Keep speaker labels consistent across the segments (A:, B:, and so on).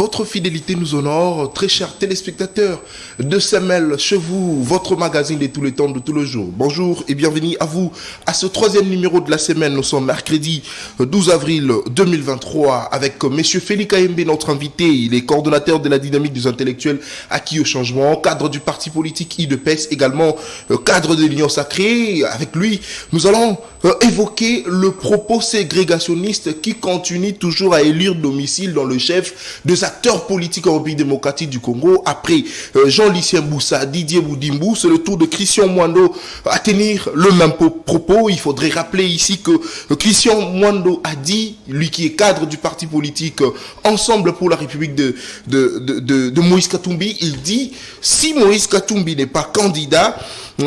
A: Votre fidélité nous honore, très chers téléspectateurs de Semel chez vous, votre magazine de tous les temps, de tous les jours. Bonjour et bienvenue à vous à ce troisième numéro de la semaine. Nous sommes mercredi 12 avril 2023 avec Monsieur Félix Kayembe, notre invité. Il est coordonnateur de la dynamique des intellectuels acquis au changement, cadre du parti politique IDPES, également cadre de l'Union Sacrée. Avec lui, nous allons évoquer le propos ségrégationniste qui continue toujours à élire domicile dans le chef des acteurs politiques en République démocratique du Congo. Après Jean-Lucien Boussa, Didier Boudimbo, c'est le tour de Christian Mwando à tenir le même propos. Il faudrait rappeler ici que Christian Mwando a dit, lui qui est cadre du parti politique Ensemble pour la République de Moïse Katumbi, il dit, si Moïse Katumbi n'est pas candidat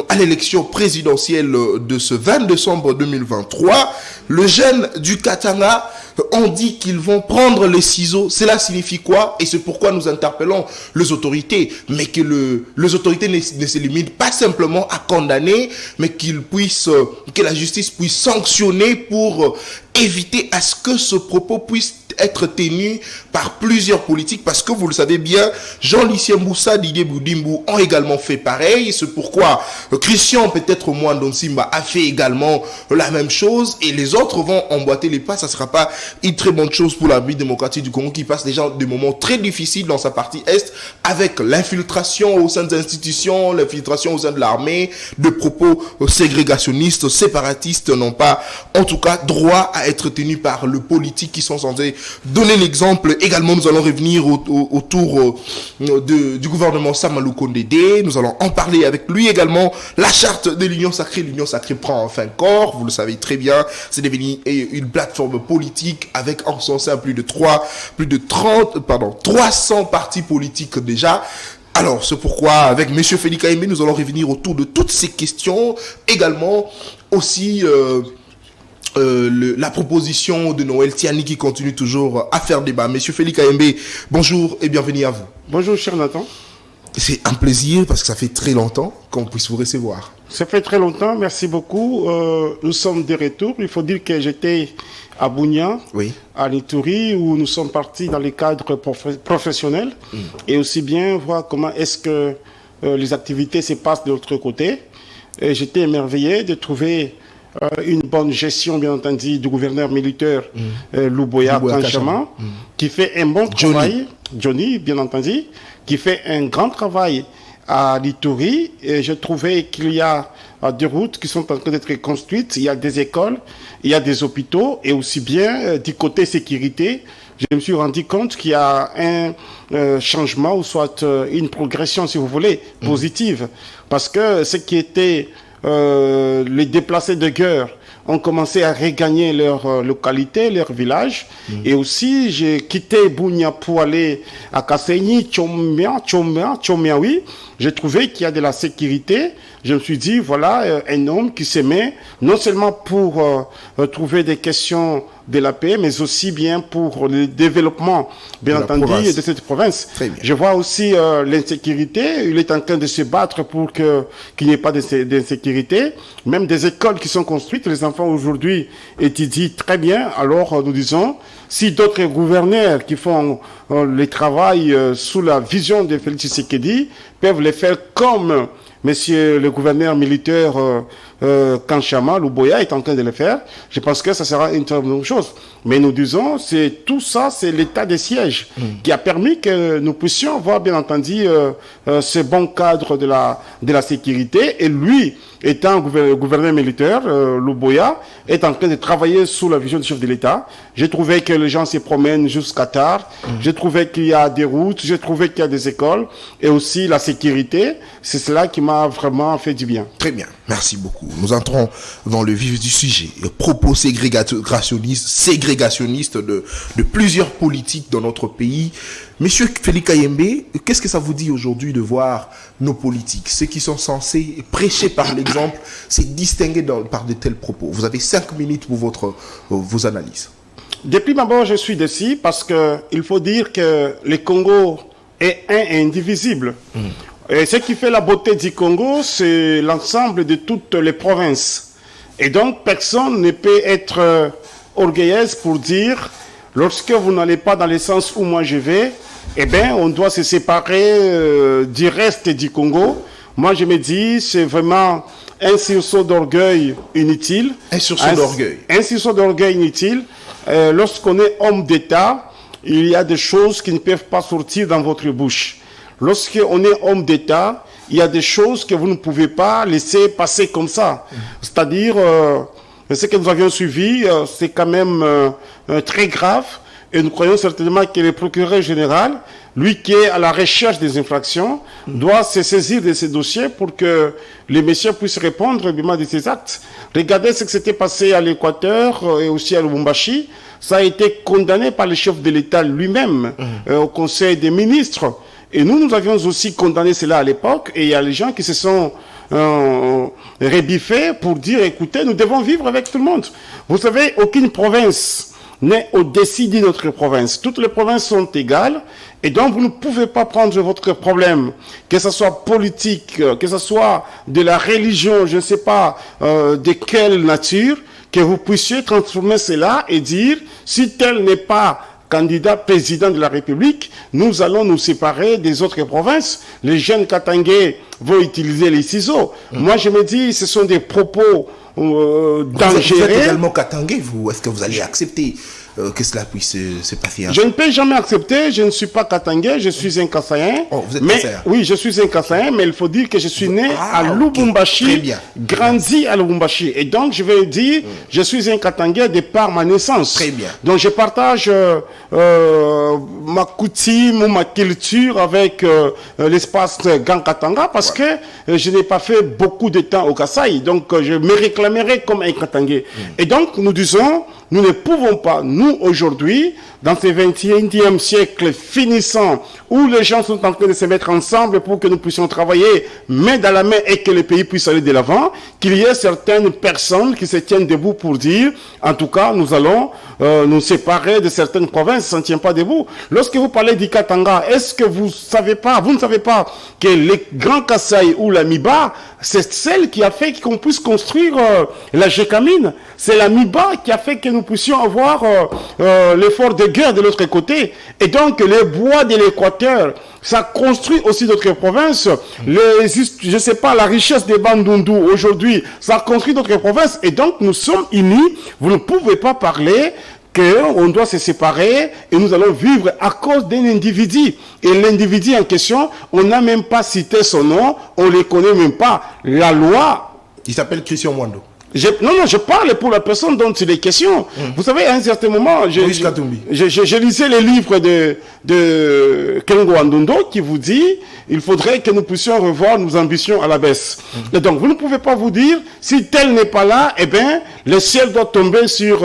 A: à l'élection présidentielle de ce 20 décembre 2023, le jeune du Katanga ont dit qu'ils vont prendre les ciseaux. Cela signifie quoi? Et c'est pourquoi nous interpellons les autorités, mais que les autorités ne se limitent pas simplement à condamner, mais que la justice puisse sanctionner pour éviter à ce que ce propos puisse être tenu par plusieurs politiques, parce que vous le savez bien, Jean-Lucien Boussa, Didier Boudimbo ont également fait pareil. C'est pourquoi Christian, peut-être Mwando Nsimba, a fait également la même chose, et les autres vont emboîter les pas. Ça ne sera pas une très bonne chose pour la vie démocratique du Congo, qui passe déjà des moments très difficiles dans sa partie Est, avec l'infiltration au sein des institutions, l'infiltration au sein de l'armée, de propos ségrégationnistes, séparatistes n'ont pas, en tout cas, droit à être tenus par le politique qui sont censés donner l'exemple. Également, nous allons revenir autour du gouvernement Samalou Kondede. Nous allons en parler avec lui également. La charte de l'Union Sacrée. L'Union Sacrée prend enfin corps. Vous le savez très bien. C'est devenu une plateforme politique avec en son sein plus de 300 partis politiques déjà. Alors, c'est pourquoi, avec M. Félix Kayembe, nous allons revenir autour de toutes ces questions. Également, aussi la proposition de Noël Tiani qui continue toujours à faire débat. Monsieur Félix Kayembe, bonjour et bienvenue à vous.
B: Bonjour cher Nathan.
A: C'est un plaisir parce que ça fait très longtemps qu'on puisse vous recevoir.
B: Ça fait très longtemps, merci beaucoup. Nous sommes de retour. Il faut dire que j'étais à Bunia, oui, à Ituri, où nous sommes partis dans les cadres professionnels et aussi bien voir comment est-ce que les activités se passent de l'autre côté. J'étais émerveillé de trouver une bonne gestion, bien entendu, du gouverneur militaire Luboya Kanchama, qui fait un bon travail, Johnny, bien entendu, qui fait un grand travail à l'Ituri. Et je trouvais qu'il y a des routes qui sont en train d'être construites, il y a des écoles, il y a des hôpitaux, et aussi bien du côté sécurité, je me suis rendu compte qu'il y a un changement, ou soit une progression, si vous voulez, positive. Parce que ce qui était les déplacés de guerre ont commencé à regagner leur localité, leur village. Et aussi, j'ai quitté Bunia pour aller à Kasenyi, Tchomia, oui. J'ai trouvé qu'il y a de la sécurité. Je me suis dit, voilà, un homme qui se met non seulement pour trouver des questions de la paix, mais aussi bien pour le développement, bien entendu, de cette province. Je vois aussi l'insécurité. Il est en train de se battre pour qu'il n'y ait pas d'insécurité. Même des écoles qui sont construites, les enfants aujourd'hui étudient très bien. Alors, nous disons, si d'autres gouverneurs qui font le travail sous la vision de Félix Tshisekedi peuvent le faire comme Monsieur le gouverneur militaire Kanchama, Luboya, est en train de le faire, je pense que ça sera une très bonne chose. Mais nous disons, tout ça, c'est l'état de siège qui a permis que nous puissions voir, bien entendu, ce bon cadre de la sécurité. Et lui, étant gouverneur militaire, Luboya, est en train de travailler sous la vision du chef de l'État. J'ai trouvé que les gens se promènent jusqu'à tard. J'ai trouvé qu'il y a des routes, j'ai trouvé qu'il y a des écoles, et aussi la sécurité. C'est cela qui m'a vraiment fait du bien.
A: Très bien, merci beaucoup. Nous entrons dans le vif du sujet. Le propos ségrégationniste de plusieurs politiques dans notre pays. Monsieur Félix Kayembe, qu'est-ce que ça vous dit aujourd'hui de voir nos politiques, ceux qui sont censés prêcher par l'exemple, se distinguer par de tels propos? Vous avez 5 minutes pour vos analyses.
B: Depuis d'abord, je suis déçu parce qu'il faut dire que le Congo est un et indivisible. Et ce qui fait la beauté du Congo, c'est l'ensemble de toutes les provinces. Et donc, personne ne peut être orgueilleuse pour dire, lorsque vous n'allez pas dans le sens où moi je vais, eh bien, on doit se séparer du reste du Congo. Moi, je me dis, c'est vraiment un sursaut d'orgueil inutile.
A: Un sursaut d'orgueil.
B: Un sursaut d'orgueil inutile. Lorsqu'on est homme d'État, il y a des choses qui ne peuvent pas sortir dans votre bouche. Lorsqu'on est homme d'État, il y a des choses que vous ne pouvez pas laisser passer comme ça. C'est-à-dire, ce que nous avions suivi, c'est quand même très grave. Et nous croyons certainement que le procureur général, lui qui est à la recherche des infractions, doit se saisir de ces dossiers pour que les messieurs puissent répondre évidemment de ces actes. Regardez ce qui s'était passé à l'Équateur et aussi à Lubumbashi. Ça a été condamné par le chef de l'État lui-même au Conseil des ministres. Et nous avions aussi condamné cela à l'époque. Et il y a les gens qui se sont rébiffés pour dire, écoutez, nous devons vivre avec tout le monde. Vous savez, aucune province n'est au-dessus d'une autre province. Toutes les provinces sont égales et donc vous ne pouvez pas prendre votre problème, que ce soit politique, que ce soit de la religion, je ne sais pas de quelle nature, que vous puissiez transformer cela et dire, si tel n'est pas candidat président de la République, nous allons nous séparer des autres provinces. Les jeunes Katangais vont utiliser les ciseaux. Moi, je me dis, ce sont des propos dangereux.
A: Vous êtes également Katangais, vous. Est-ce que vous allez accepter que cela puisse se passer?
B: Je ne peux jamais accepter. Je ne suis pas Katangais, je suis un Kassaïen.
A: Oh, vous êtes Kassaïen?
B: Oui, je suis un Kassaïen, mais il faut dire que je suis né à Lubumbashi, grandi à Lubumbashi. Et donc, je vais dire, je suis un Katangais de par ma naissance.
A: Très bien.
B: Donc, je partage ma coutume ou ma culture avec l'espace Grand Katanga parce que je n'ai pas fait beaucoup de temps au Kasaï. Donc, je me réclamerai comme un Katangais. Et donc, nous disons, nous ne pouvons pas, nous aujourd'hui, dans ce 21e siècle finissant, où les gens sont en train de se mettre ensemble pour que nous puissions travailler main dans la main et que le pays puisse aller de l'avant, qu'il y ait certaines personnes qui se tiennent debout pour dire, en tout cas, nous allons nous séparer de certaines provinces, ça ne tient pas debout. Lorsque vous parlez du Katanga, est-ce que vous ne savez pas que les grands Kasaï ou la Miba, c'est celle qui a fait qu'on puisse construire la Gécamine. C'est la Miba qui a fait que nous puissions avoir l'effort de guerre de l'autre côté. Et donc, les bois de l'Équateur, ça construit aussi d'autres provinces. Je ne sais pas, la richesse des Bandundu aujourd'hui, ça construit d'autres provinces. Et donc, nous sommes unis. Vous ne pouvez pas parler qu'on doit se séparer et nous allons vivre à cause d'un individu. Et l'individu en question, on n'a même pas cité son nom, on ne le connaît même pas. La loi...
A: Il s'appelle Christian Mwando.
B: Non, je parle pour la personne dont il est question. Vous savez, à un certain moment, je lisais les livres de Kengo Andondo qui vous dit il faudrait que nous puissions revoir nos ambitions à la baisse. Et donc, vous ne pouvez pas vous dire, si tel n'est pas là, eh bien, le ciel doit tomber sur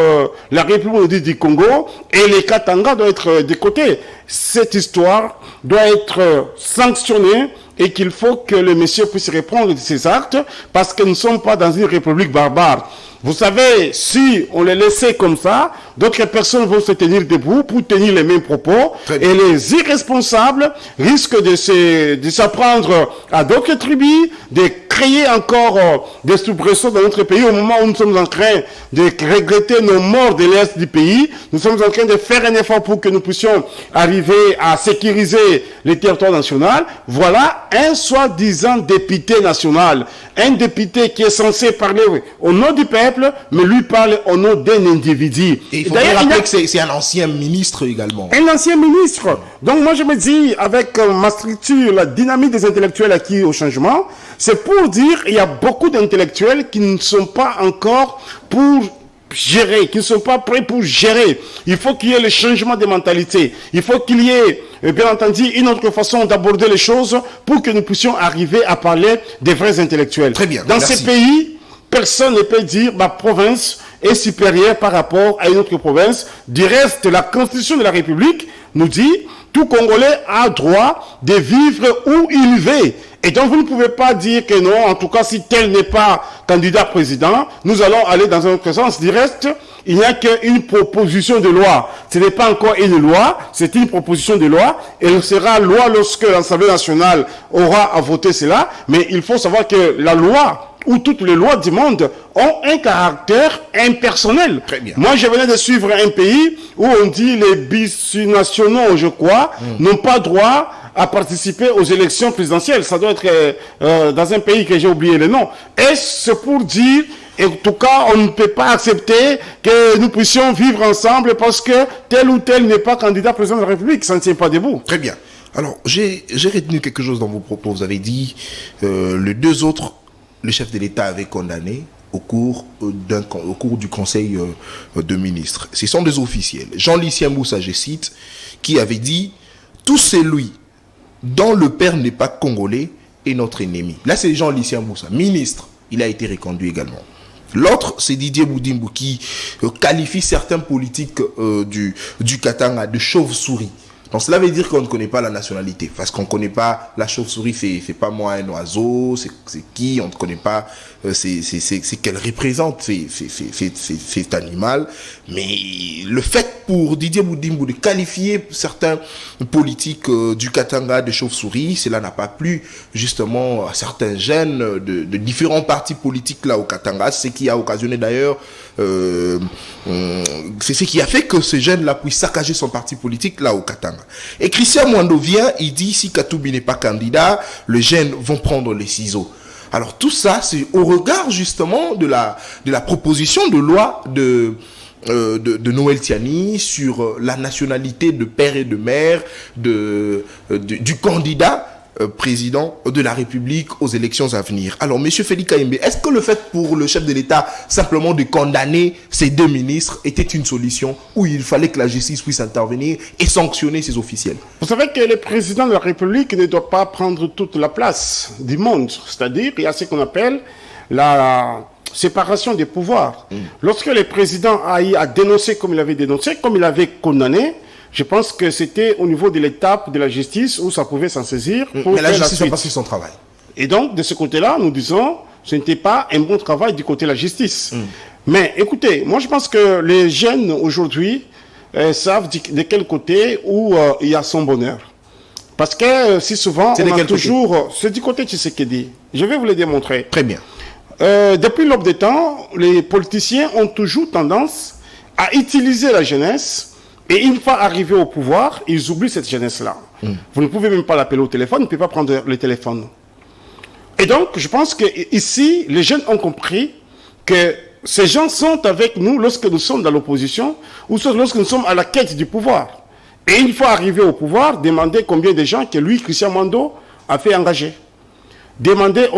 B: la République du Congo et les Katanga doivent être de côté. Cette histoire doit être sanctionnée et qu'il faut que le monsieur puisse répondre de ses actes parce que nous ne sommes pas dans une république barbare. Vous savez, si on les laissait comme ça, d'autres personnes vont se tenir debout pour tenir les mêmes propos et les irresponsables risquent de s'apprendre à d'autres tribus, de créer encore des soubresauts dans notre pays au moment où nous sommes en train de regretter nos morts de l'Est du pays. Nous sommes en train de faire un effort pour que nous puissions arriver à sécuriser les territoires nationaux. Voilà un soi-disant député national. Un député qui est censé parler au nom du peuple, mais lui parle au nom d'un individu.
A: Et il faut rappeler que c'est un ancien ministre également.
B: Un ancien ministre. Donc moi je me dis, avec ma structure, la dynamique des intellectuels acquis au changement, c'est pour dire qu'il y a beaucoup d'intellectuels qui ne sont pas encore pour gérer, qui ne sont pas prêts pour gérer. Il faut qu'il y ait le changement de mentalité. Il faut qu'il y ait, bien entendu, une autre façon d'aborder les choses pour que nous puissions arriver à parler des vrais intellectuels.
A: Très bien.
B: Dans ces pays, personne ne peut dire ma province est supérieure par rapport à une autre province. Du reste, la Constitution de la République nous dit tout Congolais a droit de vivre où il veut. Et donc, vous ne pouvez pas dire que non, en tout cas, si tel n'est pas candidat président, nous allons aller dans un autre sens. Du reste, il n'y a qu'une proposition de loi. Ce n'est pas encore une loi, c'est une proposition de loi. Elle sera loi lorsque l'Assemblée nationale aura à voter cela. Mais il faut savoir que la loi où toutes les lois du monde ont un caractère impersonnel.
A: Très bien.
B: Moi, je venais de suivre un pays où on dit les binationaux, je crois, n'ont pas droit à participer aux élections présidentielles. Ça doit être dans un pays que j'ai oublié le nom. Et c'est pour dire, en tout cas, on ne peut pas accepter que nous puissions vivre ensemble parce que tel ou tel n'est pas candidat président de la République. Ça ne tient pas debout.
A: Très bien. Alors, j'ai retenu quelque chose dans vos propos. Vous avez dit, les deux autres, le chef de l'État avait condamné au cours du Conseil de ministres. Ce sont des officiels. Jean-Lucien Moussa, je cite, qui avait dit « Tout celui dont le père n'est pas congolais est notre ennemi ». Là, c'est Jean-Lucien Moussa, ministre. Il a été reconduit également. L'autre, c'est Didier Boudimbo qui qualifie certains politiques du Katanga de chauve-souris. Donc cela veut dire qu'on ne connaît pas la nationalité. Parce qu'on ne connaît pas la chauve-souris, c'est pas moi un oiseau, c'est qui, on ne connaît pas c'est qu'elle représente cet animal. Mais le fait pour Didier Boudimbo de qualifier certains politiques du Katanga de chauve-souris, cela n'a pas plu justement à certains jeunes de différents partis politiques là au Katanga, ce qui a occasionné d'ailleurs c'est ce qui a fait que ces jeunes-là puissent saccager son parti politique là au Katanga. Et Christian Mwando vient, il dit si Katoubi n'est pas candidat, les jeunes vont prendre les ciseaux. Alors tout ça, c'est au regard justement de la proposition de loi de Noël Tiani sur la nationalité de père et de mère du candidat président de la République aux élections à venir. Alors, M. Félix Kaïmbé, est-ce que le fait pour le chef de l'État simplement de condamner ces deux ministres était une solution où il fallait que la justice puisse intervenir et sanctionner ces officiels?
B: Vous savez que le président de la République ne doit pas prendre toute la place du monde. C'est-à-dire, il y a ce qu'on appelle la séparation des pouvoirs. Lorsque le président a eu à dénoncer comme il avait dénoncé, comme il avait condamné, je pense que c'était au niveau de l'étape de la justice où ça pouvait s'en saisir.
A: Mais la justice a pas fait son travail.
B: Et donc, de ce côté-là, nous disons, ce n'était pas un bon travail du côté de la justice. Mais écoutez, moi je pense que les jeunes aujourd'hui savent de quel côté où il y a son bonheur. Parce que si souvent, on a toujours... C'est du côté de Tshisekedi. Je vais vous le démontrer.
A: Très bien.
B: Depuis l'aube des temps, les politiciens ont toujours tendance à utiliser la jeunesse. Et une fois arrivés au pouvoir, ils oublient cette jeunesse-là. Vous ne pouvez même pas l'appeler au téléphone, vous ne pouvez pas prendre le téléphone. Et donc, je pense qu'ici, les jeunes ont compris que ces gens sont avec nous lorsque nous sommes dans l'opposition ou lorsque nous sommes à la quête du pouvoir. Et une fois arrivés au pouvoir, demandez combien de gens que lui, Christian Mwando, a fait engager. Demandez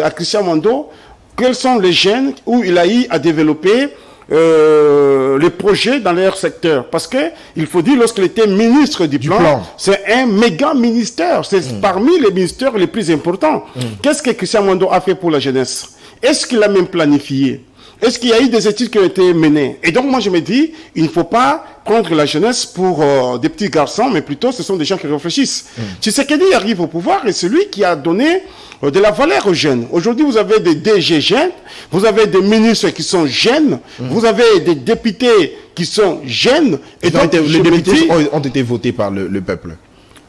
B: à Christian Mwando quels sont les jeunes où il a eu à développer les projets dans leur secteur. Parce qu'il faut dire, lorsqu'il était ministre du plan. C'est un méga ministère. C'est parmi les ministères les plus importants. Qu'est-ce que Christian Mwando a fait pour la jeunesse? Est-ce qu'il a même planifié? Est-ce qu'il y a eu des études qui ont été menées? Et donc, moi, je me dis, il ne faut pas prendre la jeunesse pour des petits garçons, mais plutôt, ce sont des gens qui réfléchissent. Tshisekedi arrive au pouvoir et c'est lui qui a donné de la valeur aux jeunes. Aujourd'hui, vous avez des DG jeunes, vous avez des ministres qui sont jeunes, vous avez des députés qui sont jeunes.
A: Et donc, les députés ont été votés par le peuple.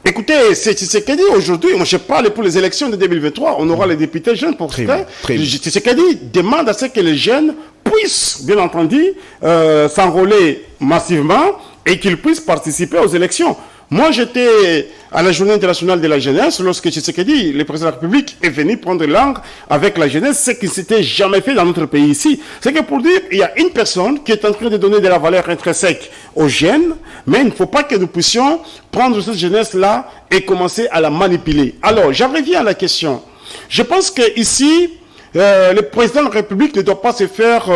B: Écoutez, c'est Tshisekedi aujourd'hui, moi je parle pour les élections de 2023, on aura les députés jeunes pour ça. Tshisekedi demande à ce que les jeunes puissent, bien entendu, s'enrôler massivement et qu'ils puissent participer aux élections. Moi, j'étais à la Journée internationale de la jeunesse lorsque Tshisekedi, le président de la République, est venu prendre langue avec la jeunesse, ce qui ne s'était jamais fait dans notre pays ici. C'est que pour dire, il y a une personne qui est en train de donner de la valeur intrinsèque aux jeunes, mais il ne faut pas que nous puissions prendre cette jeunesse-là et commencer à la manipuler. Alors, j'en reviens à la question. Je pense qu'ici, le président de la République ne doit pas se faire...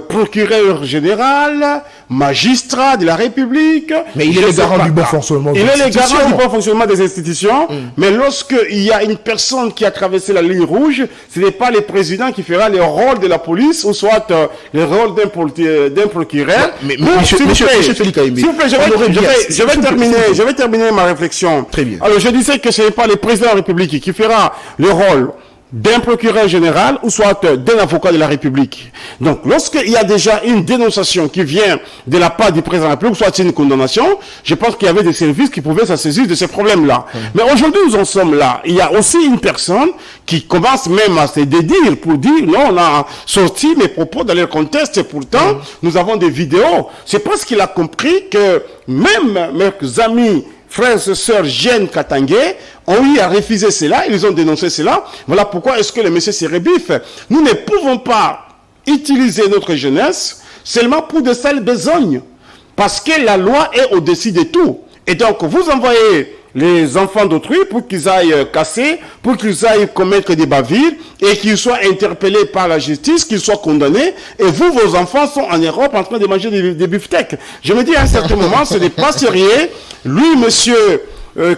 B: procureur général, magistrat de la République.
A: Mais il est le garant du bon fonctionnement des institutions.
B: Il est le garant du bon fonctionnement des institutions. Mais lorsqu'il y a une personne qui a traversé la ligne rouge, ce n'est pas le président qui fera le rôle de la police ou soit le rôle d'un procureur.
A: Mais monsieur Félix Kaïmbé,
B: je vais terminer ma réflexion.
A: Très bien.
B: Alors je disais que ce n'est pas le président de la République qui fera le rôle d'un procureur général ou soit d'un avocat de la République. Donc, lorsqu'il y a déjà une dénonciation qui vient de la part du président de la République, ou soit une condamnation, je pense qu'il y avait des services qui pouvaient se saisir de ces problèmes-là. Mais aujourd'hui, nous en sommes là. Il y a aussi une personne qui commence même à se dédire pour dire, non, on a sorti mes propos dans le contexte et pourtant, nous avons des vidéos. C'est parce qu'il a compris que même mes amis, frères et sœurs Jeanne Katangé ont eu à refuser cela, ils ont dénoncé cela. Voilà pourquoi est-ce que le monsieur se rebiffe. Nous ne pouvons pas utiliser notre jeunesse seulement pour de sales besognes. Parce que la loi est au-dessus de tout. Et donc, vous envoyez les enfants d'autrui pour qu'ils aillent casser, pour qu'ils aillent commettre des bavures et qu'ils soient interpellés par la justice, qu'ils soient condamnés. Et vous, vos enfants sont en Europe en train de manger des beefsteaks. Je me dis à un certain moment, ce n'est pas sérieux. Lui, monsieur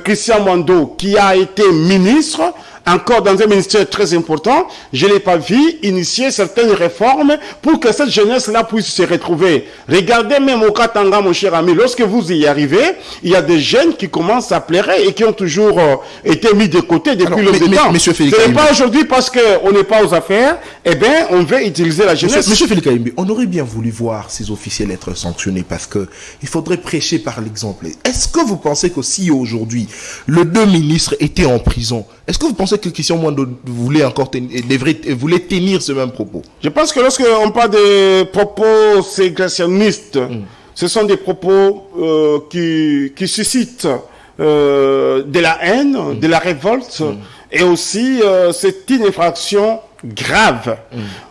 B: Christian Mwando, qui a été ministre, encore dans un ministère très important, je ne l'ai pas vu initier certaines réformes pour que cette jeunesse-là puisse se retrouver. Regardez même au Katanga, mon cher ami, lorsque vous y arrivez, il y a des jeunes qui commencent à pleurer et qui ont toujours été mis de côté depuis longtemps. Ce n'est pas aujourd'hui parce qu'on n'est pas aux affaires, eh bien, on veut utiliser la jeunesse.
A: Monsieur Félix Kaimbi, on aurait bien voulu voir ces officiels être sanctionnés parce qu'il faudrait prêcher par l'exemple. Est-ce que vous pensez que si aujourd'hui, les deux ministres étaient en prison, est-ce que vous pensez que Christian Mwando voulait tenir ce même propos?
B: Je pense que lorsqu'on parle de propos ségrégationnistes, ce sont des propos qui suscitent de la haine, de la révolte, et aussi c'est une infraction grave.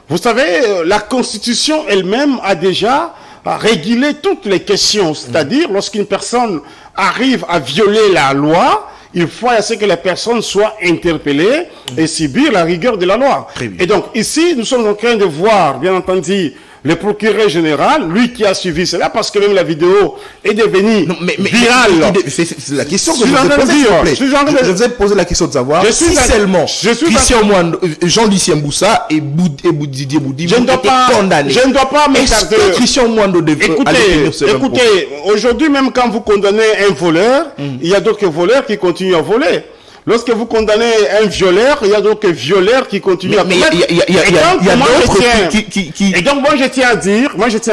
B: Vous savez, la Constitution elle-même a déjà régulé toutes les questions, c'est-à-dire lorsqu'une personne arrive à violer la loi, il faut à ce que la personne soit interpellée et subir la rigueur de la loi. Et donc, ici, nous sommes en train de voir, bien entendu, le procureur général, lui qui a suivi cela, parce que même la vidéo est devenue virale.
A: C'est la question que je vous ai posée, s'il vous plaît. Je vous ai posé la question de savoir si seulement Christian Mwando, Jean-Lucien Boussa et Didier Boudimou étaient condamnés.
B: Je ne dois pas m'écarter.
A: Est-ce que Christian Mwando devait aller tenir ce même propos?
B: Écoutez, aujourd'hui, même quand vous condamnez un voleur, il y a d'autres voleurs qui continuent à voler. Lorsque vous condamnez un violeur, il y a donc violeurs qui continuent à commettre.
A: Il y a d'autres qui...
B: Et donc moi je tiens à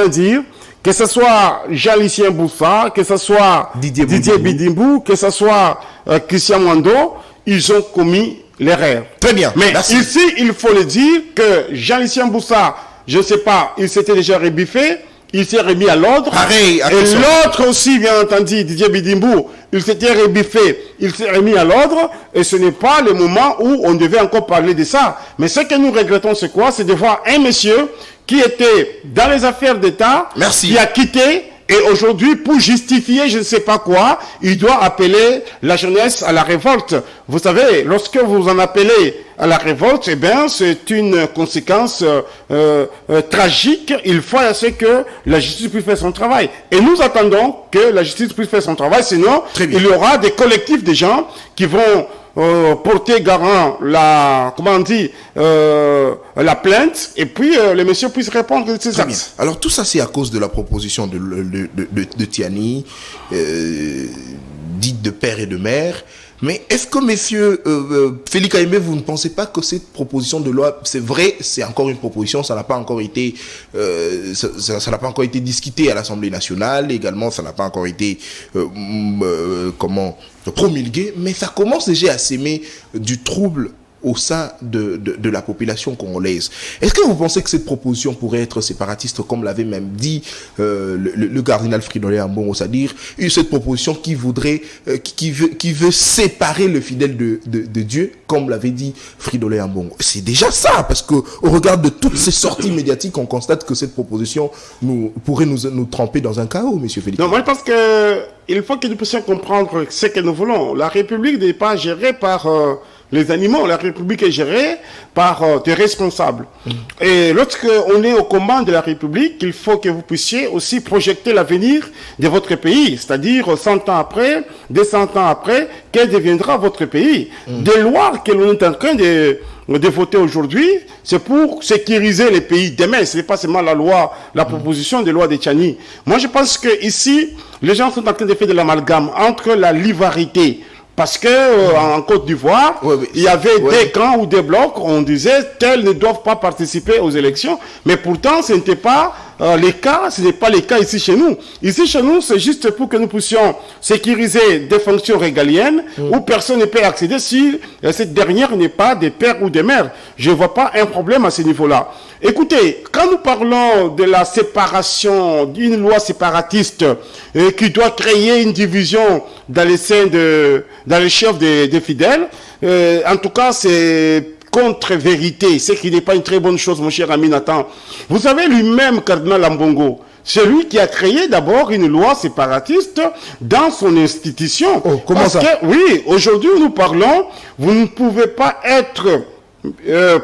B: dire que ce soit Jean-Lucien Boussa, que ce soit Didier Bidimbu, que ce soit Christian Mwando, ils ont commis l'erreur.
A: Très bien.
B: Mais ici, il faut le dire que Jean-Lucien Boussa, je ne sais pas, il s'était déjà rebiffé. Il s'est remis à l'ordre. Et l'autre aussi, bien entendu, Didier Bidimbu, il s'était rebiffé, il s'est remis à l'ordre. Et ce n'est pas le moment où on devait encore parler de ça. Mais ce que nous regrettons, c'est quoi? C'est de voir un monsieur qui était dans les affaires d'État, qui a quitté. Et aujourd'hui, pour justifier je ne sais pas quoi, il doit appeler la jeunesse à la révolte. Vous savez, lorsque vous en appelez à la révolte, eh bien, c'est une conséquence tragique. Il faut à ce que la justice puisse faire son travail. Et nous attendons que la justice puisse faire son travail, sinon il y aura des collectifs de gens qui vont porter garant la plainte et puis le monsieur puisse répondre de ses actes.
A: Alors tout ça c'est à cause de la proposition de Tiani, dite de père et de mère. Mais est-ce que, messieurs Félix Kaimbe, vous ne pensez pas que cette proposition de loi, c'est vrai, c'est encore une proposition, ça n'a pas encore été, ça n'a pas encore été discuté à l'Assemblée nationale, également, ça n'a pas encore été, promulgué, mais ça commence déjà à s'aimer du trouble au sein de la population congolaise. Est-ce que vous pensez que cette proposition pourrait être séparatiste, comme l'avait même dit le cardinal Fridolin Ambongo, c'est-à-dire cette proposition qui voudrait, qui veut séparer le fidèle de Dieu, comme l'avait dit Fridolin Ambongo. C'est déjà ça, parce que au regard de toutes ces sorties médiatiques, on constate que cette proposition pourrait nous tremper dans un chaos, monsieur Félix.
B: Non, moi je pense que il faut que nous puissions comprendre ce que nous voulons. La République n'est pas gérée par les animaux, la République est gérée par des responsables. Et lorsqu'on est au combat de la République, il faut que vous puissiez aussi projeter l'avenir de votre pays. C'est-à-dire 100 ans après, 200 ans après, quel deviendra votre pays. Des lois que l'on est en train de voter aujourd'hui, c'est pour sécuriser les pays demain. Ce n'est pas seulement la proposition de loi de Tiani. Moi, je pense que ici, les gens sont en train de faire de l'amalgame entre la livarité Parce que en Côte d'Ivoire, il y avait des camps ou des blocs, on disait tels ne doivent pas participer aux élections, mais pourtant ce n'était pas les cas, ce n'est pas les cas ici chez nous. Ici chez nous, c'est juste pour que nous puissions sécuriser des fonctions régaliennes où personne ne peut accéder si cette dernière n'est pas des pères ou des mères. Je ne vois pas un problème à ce niveau-là. Écoutez, quand nous parlons de la séparation, d'une loi séparatiste qui doit créer une division dans les seins dans les chefs des fidèles, en tout cas, c'est contre-vérité, ce qui n'est pas une très bonne chose, mon cher ami Nathan. Vous savez, lui-même, Cardinal Ambongo, c'est lui qui a créé d'abord une loi séparatiste dans son institution.
A: Oh, comment ça?
B: Oui, aujourd'hui, nous parlons, vous ne pouvez pas être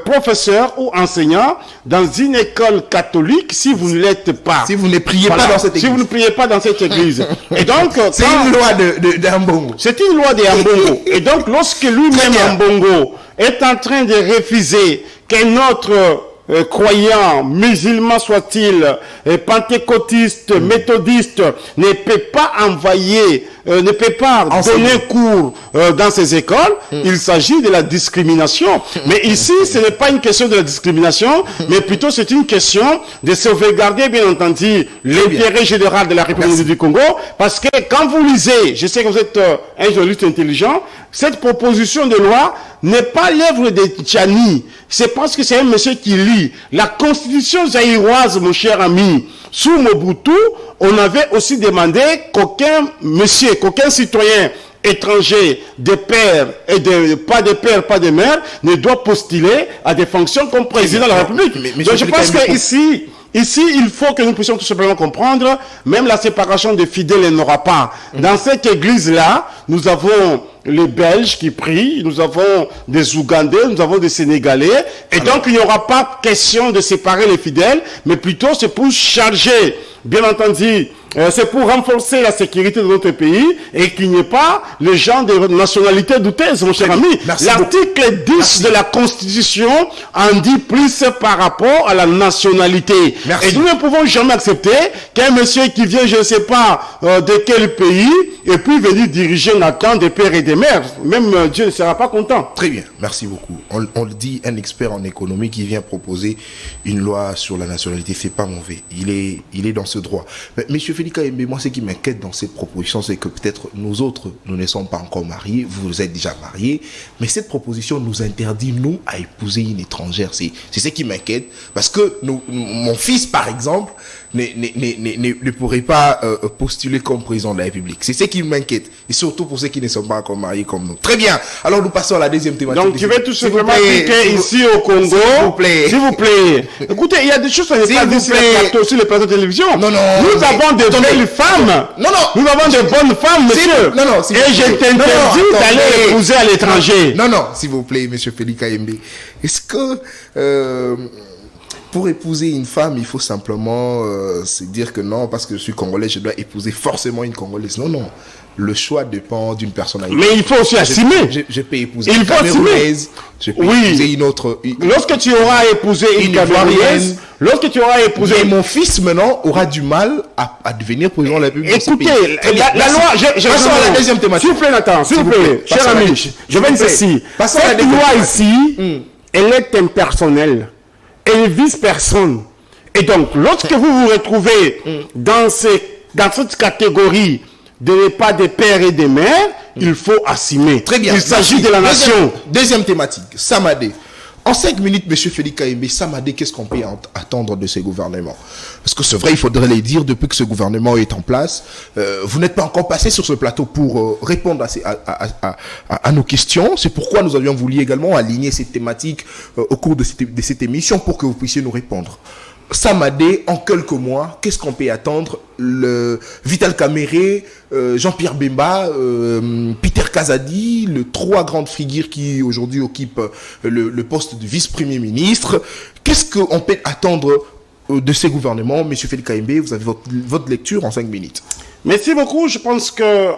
B: professeur ou enseignant dans une école catholique si vous ne l'êtes pas.
A: Si vous ne priez pas dans cette église.
B: Si vous ne priez pas dans cette église. Et donc,
A: c'est une loi d'Ambongo.
B: C'est une loi d'Ambongo. Et donc, lorsque lui-même Ambongo est en train de refuser qu'un autre croyant, musulman soit-il, pentecôtiste, méthodiste, ne peut pas envoyer, ne peut pas donner cours dans ces écoles, il s'agit de la discrimination. Mais ici, ce n'est pas une question de la discrimination, mais plutôt c'est une question de sauvegarder, bien entendu, l'intérêt général de la République du Congo, parce que quand vous lisez, je sais que vous êtes un journaliste intelligent, cette proposition de loi n'est pas l'œuvre de Tchani. C'est parce que c'est un monsieur qui lit. La constitution zaïroise, mon cher ami, sous Mobutu, on avait aussi demandé qu'aucun monsieur, qu'aucun citoyen étranger, de père et pas de père, pas de mère, ne doit postuler à des fonctions comme président de la République. Donc je pense que ici, il faut que nous puissions tout simplement comprendre, même la séparation des fidèles n'aura pas. Dans cette église-là, nous avons les Belges qui prient, nous avons des Ougandais, nous avons des Sénégalais, et donc il n'y aura pas question de séparer les fidèles, mais plutôt c'est pour charger, bien entendu, c'est pour renforcer la sécurité de notre pays et qu'il n'y ait pas les gens de nationalité douteuse, mon cher ami. L'article 10 de la Constitution en dit plus par rapport à la nationalité. Et nous ne pouvons jamais accepter qu'un monsieur qui vient, je ne sais pas de quel pays, et puis venir diriger Nathan des pères et des mères. Même Dieu ne sera pas content.
A: Très bien, merci beaucoup. On le dit, un expert en économie qui vient proposer une loi sur la nationalité, c'est pas mauvais. Il est dans ce droit. Mais, monsieur Félix Kayembe, moi, ce qui m'inquiète dans cette proposition, c'est que peut-être nous autres, nous ne sommes pas encore mariés, vous êtes déjà mariés, mais cette proposition nous interdit, nous, à épouser une étrangère. C'est ce qui m'inquiète, parce que mon fils, par exemple, ne pourrait pas postuler comme président de la République. C'est ce qui m'inquiète, et surtout pour ceux qui ne sont pas encore mariés comme nous. Très bien, alors nous passons à la deuxième thématique.
B: Donc tu veux tout simplement cliquer ici au Congo, s'il vous plaît. Écoutez, il y a des choses qu'on n'est pas dit sur les plateaux de télévision.
A: Non,
B: nous avons de belles femmes. Nous avons de bonnes femmes, monsieur. Et je t'interdis d'aller épouser à l'étranger.
A: Non, s'il vous plaît, monsieur Félix Kayembe. Est-ce que pour épouser une femme, il faut simplement se dire que non, parce que je suis congolais, je dois épouser forcément une congolaise. Non. Le choix dépend d'une personnalité.
B: Mais il faut aussi assumer.
A: Je peux épouser une camerounaise. Je peux épouser une autre.
B: Lorsque tu auras épousé une camerounaise, lorsque tu auras épousé.
A: Et mon fils maintenant aura du mal à devenir président de la République.
B: Écoutez, la loi.
A: Passons à la deuxième thématique.
B: S'il vous plaît, Nathan, s'il vous plaît, cher ami, je viens ici. Cette loi ici, elle est impersonnelle. Elle vise personne. Et donc, lorsque vous vous retrouvez dans cette catégorie de ne pas des pères et des mères, il faut assumer.
A: Très bien.
B: Il s'agit de la nation.
A: Deuxième thématique, Samadé. En 5 minutes, M. Félix Kayembe, Samadé, qu'est-ce qu'on peut attendre de ces gouvernements? Parce que c'est vrai, il faudrait les dire, depuis que ce gouvernement est en place, vous n'êtes pas encore passé sur ce plateau pour répondre à nos questions. C'est pourquoi nous avions voulu également aligner cette thématique au cours de cette émission pour que vous puissiez nous répondre. Samadé, en quelques mois, qu'est-ce qu'on peut attendre? Le Vital Kamerhe, Jean-Pierre Bemba, Peter Kazadi, les 3 grandes figures qui aujourd'hui occupent le poste de vice-premier ministre. Qu'est-ce qu'on peut attendre de ces gouvernements? Monsieur Félix Kayembe, vous avez votre lecture en 5 minutes.
B: Merci beaucoup. Je pense que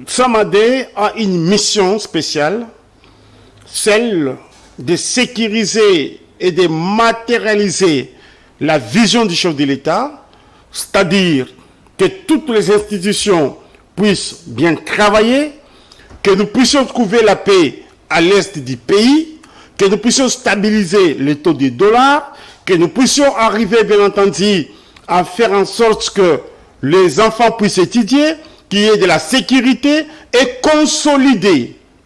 B: Samadé a une mission spéciale, celle de sécuriser et de matérialiser la vision du chef de l'État, c'est-à-dire que toutes les institutions puissent bien travailler, que nous puissions trouver la paix à l'est du pays, que nous puissions stabiliser le taux du dollar, que nous puissions arriver, bien entendu, à faire en sorte que les enfants puissent étudier, qu'il y ait de la sécurité et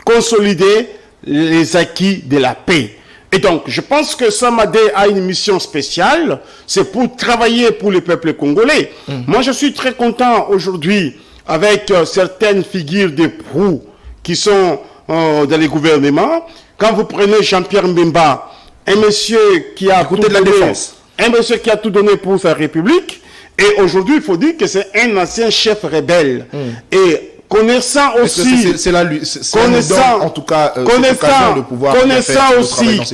B: consolider les acquis de la paix. Et donc, je pense que Samadé a une mission spéciale, c'est pour travailler pour le peuple congolais. Moi, je suis très content aujourd'hui avec certaines figures de proue qui sont dans les gouvernements. Quand vous prenez Jean-Pierre Mbemba, un monsieur qui a tout donné pour sa République, et aujourd'hui, il faut dire que c'est un ancien chef rebelle. Et connaissant aussi,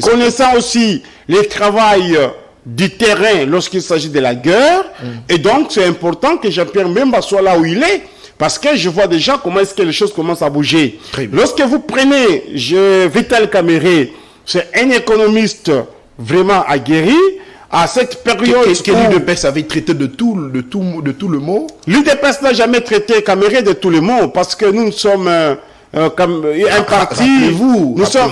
B: connaissant aussi les travail du terrain lorsqu'il s'agit de la guerre, et donc c'est important que Jean-Pierre Mbemba soit là où il est, parce que je vois déjà comment est-ce que les choses commencent à bouger. Lorsque vous prenez Vital Kamerhe, c'est un économiste vraiment aguerri. À cette période
A: que l'UDPS avait traité de tout le mot.
B: L'UDPS n'a jamais traité Kamerhe de tout le mot, parce que nous sommes comme un parti.
A: Nous sommes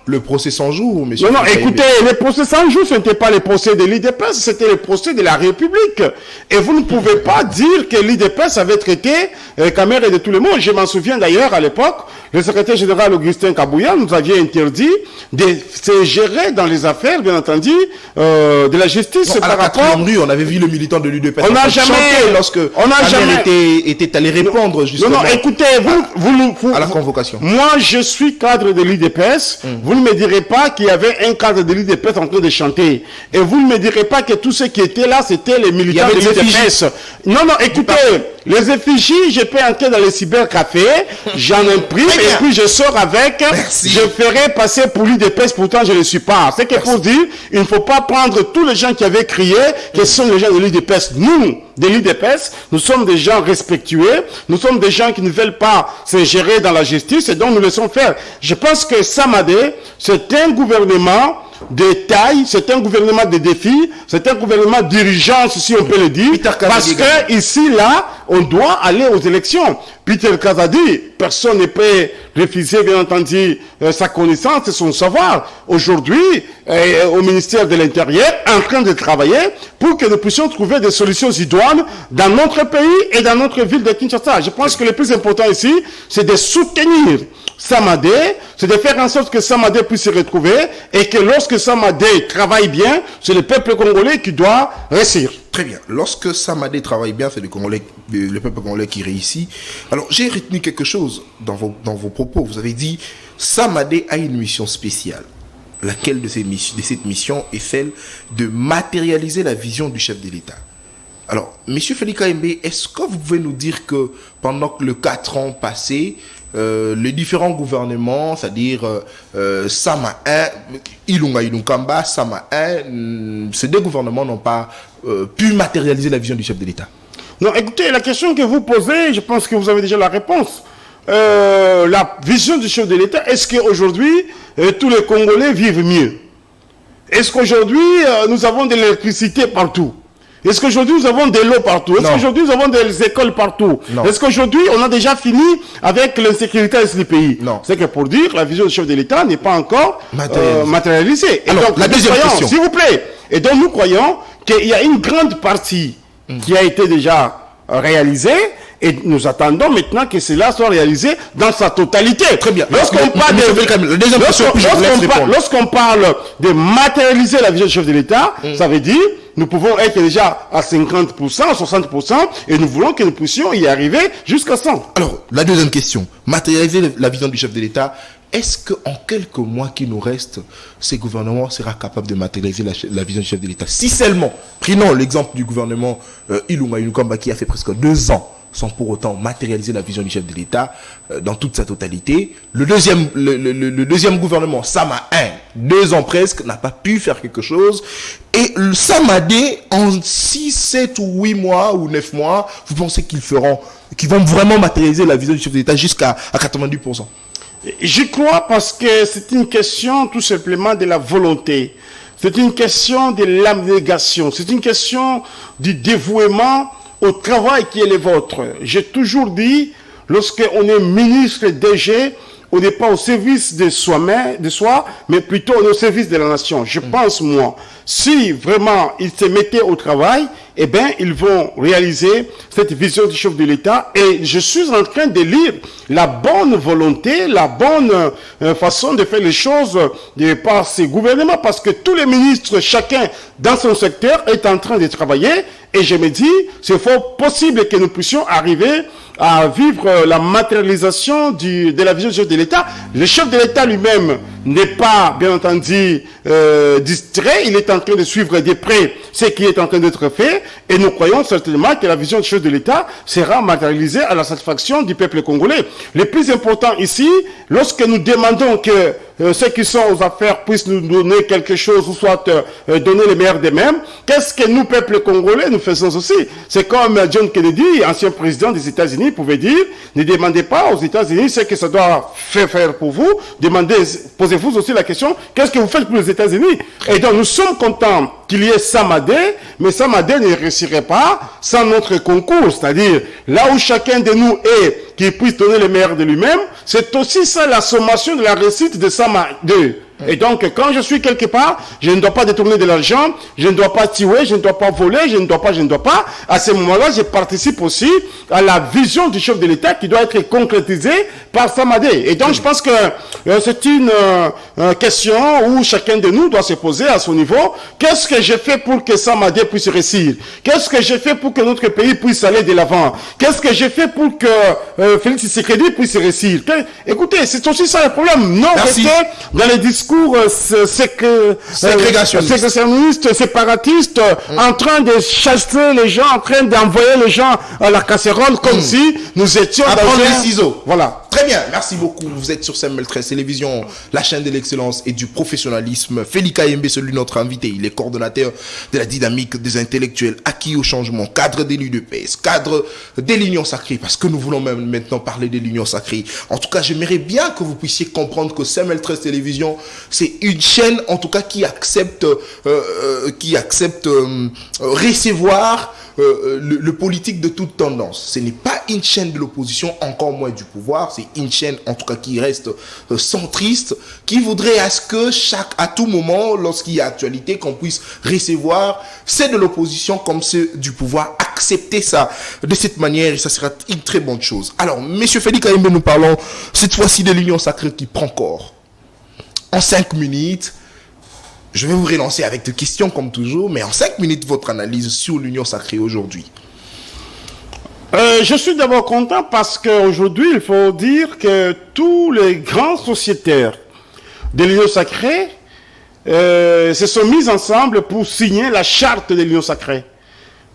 A: le procès 100 jours, monsieur.
B: Non, écoutez, le procès 100 jours, ce n'était pas le procès de l'UDPS, c'était le procès de la République. Et vous ne pouvez pas dire que l'UDPS avait traité Kamerhe de tout le monde. Je m'en souviens d'ailleurs à l'époque, le secrétaire général Augustin Kabouya nous avait interdit de se gérer dans les affaires, bien entendu, de la justice.
A: Par rapport à rue, on avait vu le militant de l'UDPS.
B: On n'a jamais,
A: était allé répondre justement.
B: Non, écoutez,
A: à la convocation.
B: Moi, je suis cadre de l'UDPS. Vous ne me direz pas qu'il y avait un cadre de l'UDPS en train de chanter. Et vous ne me direz pas que tous ceux qui étaient là, c'était les militants de l'UDPS. Non, écoutez, les effigies, je peux entrer dans les cybercafés, j'en imprime et puis je sors avec.
A: Merci.
B: Je ferai passer pour l'UDPS, pourtant je ne le suis pas. C'est que pour dire, il ne faut pas prendre tous les gens qui avaient crié que ce sont les gens de l'UDPS. Nous, de l'UDPS, nous sommes des gens respectueux, nous sommes des gens qui ne veulent pas se gérer dans la justice et donc nous laissons faire. Je pense que Samadé, c'est un gouvernement de taille, c'est un gouvernement de défis, c'est un gouvernement d'urgence, si on peut le dire, parce que ici, là, on doit aller aux élections. Peter Kazadi, personne ne peut refuser, bien entendu, sa connaissance et son savoir. Aujourd'hui, au ministère de l'Intérieur, en train de travailler pour que nous puissions trouver des solutions idoines dans notre pays et dans notre ville de Kinshasa. Je pense que le plus important ici, c'est de soutenir Samadé, c'est de faire en sorte que Samadé puisse se retrouver et que lorsque Samadé travaille bien, c'est le peuple congolais qui doit réussir.
A: Très bien. Lorsque Samadé travaille bien, c'est le peuple congolais qui réussit. Alors, j'ai retenu quelque chose dans vos propos. Vous avez dit, Samadé a une mission spéciale. Laquelle de cette mission est celle de matérialiser la vision du chef de l'État. Alors, M. Félix Kaembe, est-ce que vous pouvez nous dire que pendant les 4 ans passés, les différents gouvernements, c'est-à-dire Sama 1, Ilunga Ilunkamba, Sama 1, ces deux gouvernements n'ont pas pu matérialiser la vision du chef de l'État?
B: Non, écoutez, la question que vous posez, je pense que vous avez déjà la réponse. La vision du chef de l'État, est-ce qu'aujourd'hui, tous les Congolais vivent mieux? Est-ce qu'aujourd'hui, nous avons de l'électricité partout? Est-ce qu'aujourd'hui, nous avons de l'eau partout? Est-ce qu'aujourd'hui, nous avons des écoles partout? Est-ce qu'aujourd'hui, on a déjà fini avec l'insécurité de ce pays?
A: Non.
B: C'est que pour dire, la vision du chef de l'État n'est pas encore matérialisée. Et
A: alors,
B: donc,
A: la deuxième question.
B: S'il vous plaît. Et donc, nous croyons qu'il y a une grande partie qui a été déjà réalisée. Et nous attendons maintenant que cela soit réalisé dans sa totalité.
A: Très bien.
B: Lorsqu'on parle de matérialiser la vision du chef de l'État, ça veut dire nous pouvons être déjà à 50%, 60%, et nous voulons que nous puissions y arriver jusqu'à 100.
A: Alors, la deuxième question. Matérialiser la vision du chef de l'État, est-ce qu'en quelques mois qui nous restent, ce gouvernement sera capable de matérialiser la vision du chef de l'État? Si seulement, prenons l'exemple du gouvernement Ilunga Ilunkamba qui a fait presque 2 ans, sans pour autant matérialiser la vision du chef de l'État dans toute sa totalité. Le deuxième gouvernement, Sama 1, 2 ans presque, n'a pas pu faire quelque chose. Et le Samadé, en 6, 7 ou 8 mois ou 9 mois, vous pensez qu'ils vont vraiment matérialiser la vision du chef de l'État jusqu'à 90%?
B: J'y crois parce que c'est une question tout simplement de la volonté. C'est une question de l'abnégation. C'est une question du dévouement au travail qui est le vôtre. J'ai toujours dit, lorsqu'on est ministre, DG, on n'est pas au service de soi, mais plutôt on est au service de la nation. Je pense, moi, si vraiment ils se mettaient au travail, eh bien, ils vont réaliser cette vision du chef de l'État. Et je suis en train de lire la bonne volonté, la bonne façon de faire les choses par ces gouvernements, parce que tous les ministres, chacun dans son secteur, est en train de travailler. Et je me dis, c'est fort possible que nous puissions arriver à vivre la matérialisation de la vision du chef de l'État. Le chef de l'État lui-même n'est pas, bien entendu, distrait. Il est en train de suivre de près ce qui est en train d'être fait. Et nous croyons certainement que la vision du chef de l'État sera matérialisée à la satisfaction du peuple congolais. Le plus important ici, lorsque nous demandons que ceux qui sont aux affaires puissent nous donner quelque chose, ou soit donner le meilleur d'eux-mêmes, qu'est-ce que nous, peuple congolais, nous faisons aussi? C'est comme John Kennedy, ancien président des États-Unis, pouvait dire, ne demandez pas aux États-Unis ce que ça doit faire pour vous, posez-vous aussi la question, qu'est-ce que vous faites pour les États-Unis? Et donc nous sommes contents qu'il y ait Samadé, mais Samadé ne réussirait pas sans notre concours, c'est-à-dire là où chacun de nous est, qu'il puisse donner le meilleur de lui-même, c'est aussi ça la sommation de la réussite de Samadé. Et donc, quand je suis quelque part, je ne dois pas détourner de l'argent, je ne dois pas tuer, je ne dois pas voler, je ne dois pas. À ce moment-là, je participe aussi à la vision du chef de l'État qui doit être concrétisée par Samadé. Et donc, je pense que c'est une question où chacun de nous doit se poser à son niveau. Qu'est-ce que j'ai fait pour que Samadé puisse réussir? Qu'est-ce que j'ai fait pour que notre pays puisse aller de l'avant? Qu'est-ce que j'ai fait pour que Félix Tshisekedi puisse réussir? Écoutez, c'est aussi ça le problème. Non, rester dans les discours ségrégationnistes, séparatistes, en train de chasser les gens, en train d'envoyer les gens à la casserole, comme si nous étions
A: dans les ciseaux.
B: Voilà.
A: Très bien, merci beaucoup. Vous êtes sur CML 13 Télévision, la chaîne de l'excellence et du professionnalisme. Félix Kayembe, celui de notre invité. Il est coordonnateur de la dynamique des intellectuels acquis au changement, cadre des l'UDPS, cadre de l'Union sacrée, parce que nous voulons même maintenant parler de l'Union sacrée. En tout cas, j'aimerais bien que vous puissiez comprendre que CML 13 Télévision, c'est une chaîne, en tout cas, qui accepte recevoir le politique de toute tendance. Ce n'est pas une chaîne de l'opposition, encore moins du pouvoir. C'est une chaîne, en tout cas, qui reste centriste, qui voudrait à ce que à tout moment, lorsqu'il y a actualité, qu'on puisse recevoir ceux de l'opposition comme ceux du pouvoir, accepter ça de cette manière, et ça sera une très bonne chose. Alors, Monsieur Félix Kayembe, nous parlons cette fois-ci de l'Union sacrée qui prend corps. En 5 minutes, je vais vous relancer avec des questions comme toujours, mais en 5 minutes, votre analyse sur l'Union sacrée aujourd'hui.
B: Je suis d'abord content parce qu'aujourd'hui, il faut dire que tous les grands sociétaires de l'Union sacrée se sont mis ensemble pour signer la charte de l'Union sacrée.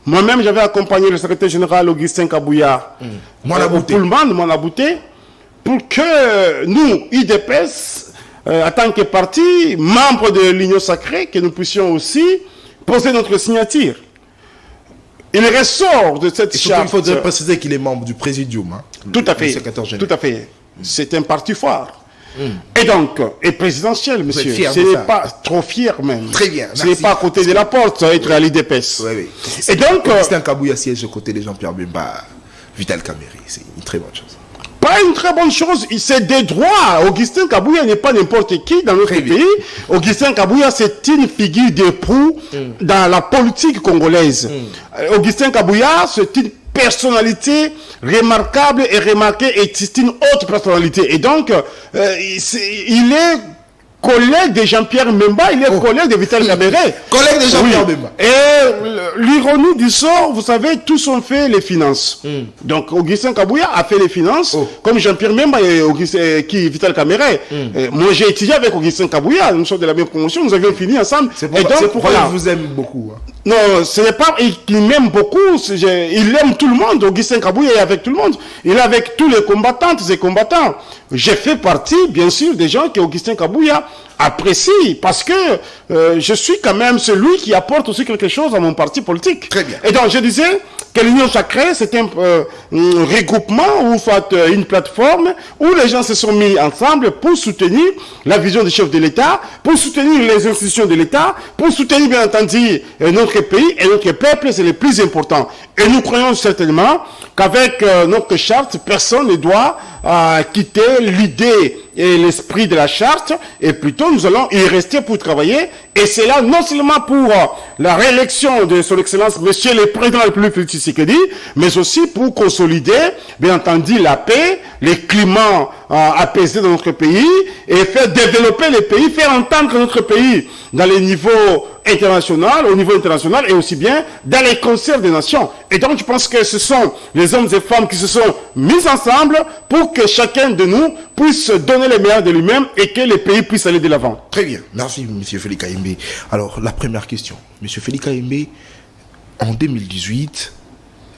B: Moi-même, j'avais accompagné le secrétaire général Augustin Kabouya au Pullman de Monabouté pour que nous, UDPS, en tant que parti, membre de l'Union sacrée, que nous puissions aussi poser notre signature. Il ressort de cette charte.
A: Il faudrait préciser qu'il est membre du Présidium.
B: Tout à fait. Tout à fait. C'est un parti phare. Et donc, et présidentiel, monsieur. Ce n'est pas trop fier même.
A: Très bien.
B: Ce n'est pas à côté de la porte, être à l'IDPS.
A: Oui, oui.
B: Et donc,
A: Augustin Kabouya siège aux côtés de Jean-Pierre Bemba, Vital Kamerhe. C'est une très bonne chose.
B: Pas une très bonne chose, c'est des droits. Augustin Kabouya n'est pas n'importe qui dans notre pays. Augustin Kabouya, c'est une figure de proue dans la politique congolaise. Augustin Kabouya, c'est une personnalité remarquable et remarquée, et c'est une autre personnalité. Et donc, il est collègue de Jean-Pierre Bemba, il est collègue de Vital Kamerhe.
A: Collègue de Jean-Pierre Bemba.
B: Et l'ironie du sort, vous savez, tous ont fait les finances. Donc, Augustin Kabouya a fait les finances, comme Jean-Pierre Bemba et Vital Kamerhe. Moi, j'ai étudié avec Augustin Kabouya, nous sommes de la même promotion, nous avions fini ensemble.
A: C'est pourquoi il vous aime beaucoup.
B: Non, ce n'est pas qu'il m'aime beaucoup, il aime tout le monde. Augustin Kabouya est avec tout le monde. Il est avec tous les combattantes et combattants. J'ai fait partie, bien sûr, des gens que Augustin Kabouya apprécie, parce que je suis quand même celui qui apporte aussi quelque chose à mon parti politique.
A: Très bien.
B: Et donc, je disais que l'Union sacrée, c'est un regroupement, ou soit une plateforme, où les gens se sont mis ensemble pour soutenir la vision du chef de l'État, pour soutenir les institutions de l'État, pour soutenir, bien entendu, notre pays et notre peuple, c'est le plus important. Et nous croyons certainement qu'avec notre charte, personne ne doit quitter l'idée et l'esprit de la charte, et plutôt nous allons y rester pour travailler, et c'est là non seulement pour la réélection de son Excellence Monsieur le Président de la République Félix Tshisekedi, mais aussi pour consolider, bien entendu, la paix, les climats apaisés dans notre pays, et faire développer le pays, faire entendre notre pays dans les niveaux international, au niveau international, et aussi bien dans les concerts des nations. Et donc, je pense que ce sont les hommes et femmes qui se sont mis ensemble pour que chacun de nous puisse donner le meilleur de lui-même et que le pays puisse aller de l'avant.
A: Très bien. Merci, M. Félix Kayembe. Alors, la première question. M. Félix Kayembe, en 2018,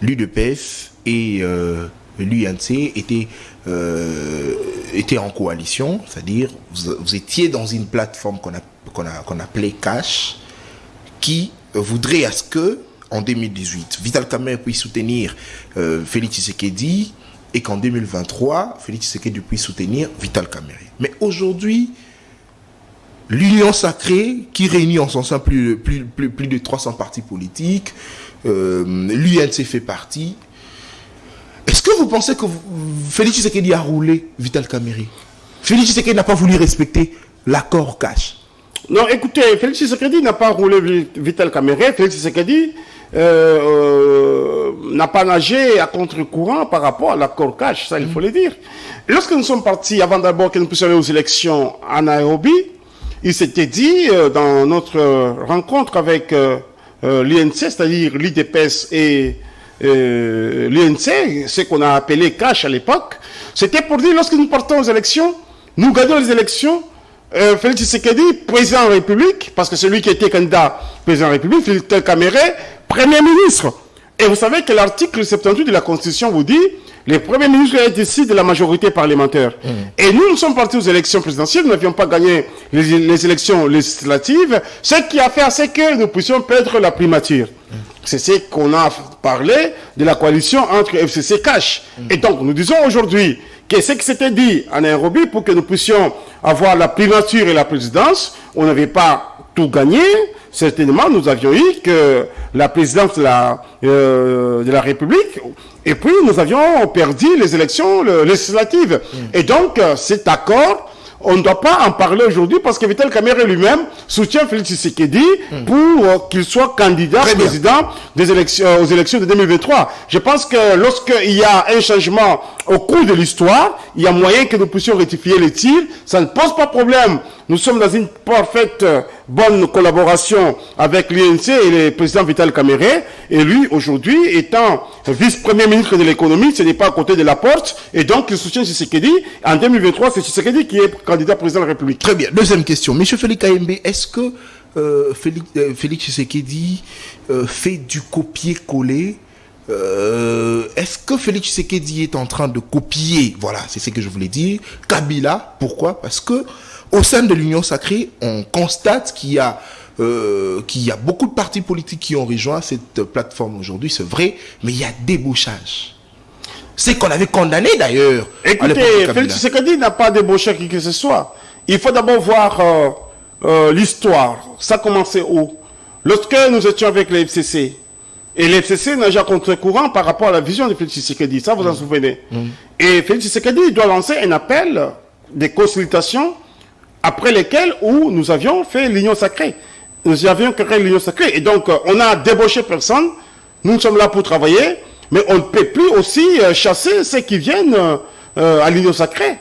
A: l'UDPS et l'UNC étaient en coalition, c'est-à-dire vous étiez dans une plateforme qu'on appelait Cash, qui voudrait à ce que, en 2018, Vital Kamerhe puisse soutenir Félix Tshisekedi et qu'en 2023, Félix Tshisekedi puisse soutenir Vital Kamerhe. Mais aujourd'hui, l'Union Sacrée, qui réunit en son sein plus de 300 partis politiques, l'UNC fait partie. Est-ce que vous pensez que Félix Tshisekedi a roulé Vital Kamerhe? Félix Tshisekedi n'a pas voulu respecter l'accord Cash.
B: Non, écoutez, Félix Tshisekedi n'a pas roulé Vital Kamerhe. Félix Tshisekedi n'a pas nagé à contre-courant par rapport à l'accord Cash, ça il faut le dire. Lorsque nous sommes partis, avant d'abord que nous puissions aller aux élections à Nairobi, il s'était dit, dans notre rencontre avec l'INC, c'est-à-dire l'IDPS et l'INC, ce qu'on a appelé Cash à l'époque, c'était pour dire, lorsque nous partons aux élections, nous gagnons les élections, Félix Tshisekedi, président de la République, parce que celui qui était candidat président de la République, Vital Kamerhe, premier ministre. Et vous savez que l'article 78 de la Constitution vous dit, les premiers ministres décident de la majorité parlementaire. Et nous sommes partis aux élections présidentielles, nous n'avions pas gagné les élections législatives, ce qui a fait à ce que nous puissions perdre la primature. C'est ce qu'on a parlé de la coalition entre FCC et Cash. Et donc, nous disons aujourd'hui que ce qui s'était dit à Nairobi pour que nous puissions avoir la primature et la présidence, on n'avait pas tout gagné. Certainement, nous avions eu que la présidence de la République, et puis nous avions perdu les élections législatives. Et donc, cet accord, on ne doit pas en parler aujourd'hui parce que Vital Kamerhe lui-même soutient Félix Tshisekedi pour qu'il soit candidat président aux élections de 2023. Je pense que lorsqu'il y a un changement au cours de l'histoire, il y a moyen que nous puissions rectifier les tirs. Ça ne pose pas de problème. Nous sommes dans une parfaite bonne collaboration avec l'INC et le président Vital Kamerhe. Et lui, aujourd'hui, étant vice-premier ministre de l'économie, ce n'est pas à côté de la porte. Et donc, il soutient Tshisekedi. En 2023, c'est Tshisekedi qui est candidat président de la République.
A: Très bien. Deuxième question. Monsieur Félix Kayembe, est-ce que Félix Tshisekedi fait du copier-coller? Est-ce que Félix Tshisekedi est en train de copier, voilà, c'est ce que je voulais dire, Kabila? Pourquoi? Parce que au sein de l'Union Sacrée, on constate qu'il y a beaucoup de partis politiques qui ont rejoint cette plateforme aujourd'hui, c'est vrai, mais il y a débauchage. C'est qu'on avait condamné d'ailleurs.
B: Écoutez, Félix Tshisekedi n'a pas débauché qui que ce soit. Il faut d'abord voir l'histoire. Ça a commencé où? Lorsque nous étions avec le FCC, et le FCC nageait à contre-courant par rapport à la vision de Félix Tshisekedi, ça vous en souvenez. Et Félix Tshisekedi doit lancer un appel des consultations après lesquelles où nous avions fait l'Union Sacrée. Nous avions créé l'Union Sacrée. Et donc, on a débauché personne. Nous sommes là pour travailler. Mais on ne peut plus aussi chasser ceux qui viennent à l'Union Sacrée.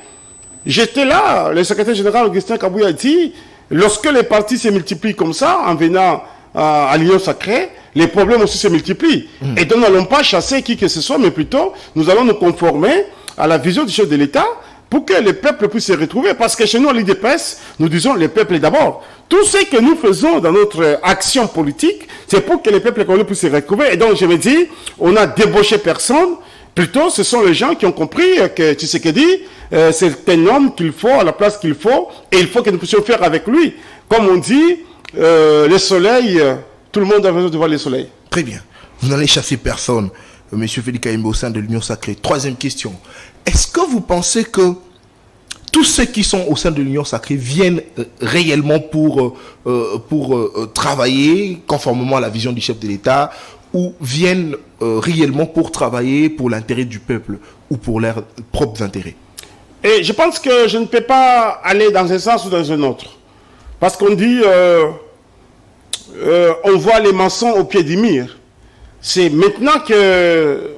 B: J'étais là, le secrétaire général Augustin Kabouya a dit, lorsque les partis se multiplient comme ça, en venant à l'Union Sacrée, les problèmes aussi se multiplient. Et donc, nous n'allons pas chasser qui que ce soit, mais plutôt, nous allons nous conformer à la vision du chef de l'État pour que les peuples puissent se retrouver. Parce que chez nous, à l'IDPS, nous disons les peuples d'abord. Tout ce que nous faisons dans notre action politique, c'est pour que les peuples congolais puissent se retrouver. Et donc, je me dis, on a débauché personne. Plutôt, ce sont les gens qui ont compris que Tshisekedi, c'est un homme qu'il faut, à la place qu'il faut, et il faut que nous puissions faire avec lui. Comme on dit, le soleil, tout le monde a besoin de voir le soleil.
A: Très bien. Vous n'allez chasser personne, Monsieur Félix Kayembe, au sein de l'Union Sacrée. Troisième question. Est-ce que vous pensez que tous ceux qui sont au sein de l'Union Sacrée viennent réellement pour travailler conformément à la vision du chef de l'État, ou viennent réellement pour travailler pour l'intérêt du peuple ou pour leurs propres intérêts?
B: Et je pense que je ne peux pas aller dans un sens ou dans un autre. Parce qu'on dit, on voit les maçons au pied du mur. C'est maintenant que